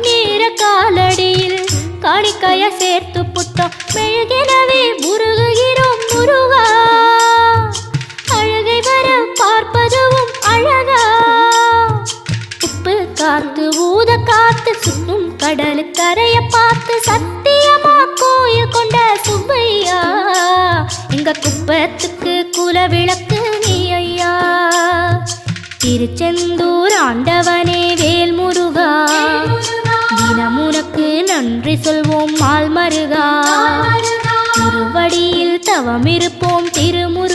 கண்ணீர காலடியில் காணிக்கைய சேர்த்து புட்டோம் மெழுகினவே முருகுகிறோம் முருகா அழகை வர பார்ப்பதுவும் அழகா உப்பு காத்து ஊத காத்து சுற்றும் கடலு கரைய பார்த்து சத்தியமா கோயில் கொண்ட சுப்பையா எங்க குப்பத்துக்கு குல விளக்கு நீ ஐயா திருச்செந்தூர் ஆண்டவனே வேல் முருகா தினமுனக்கு நன்றி சொல்வோம் மால் மருகா திருவடியில் தவமிருப்போம் திருமுருகா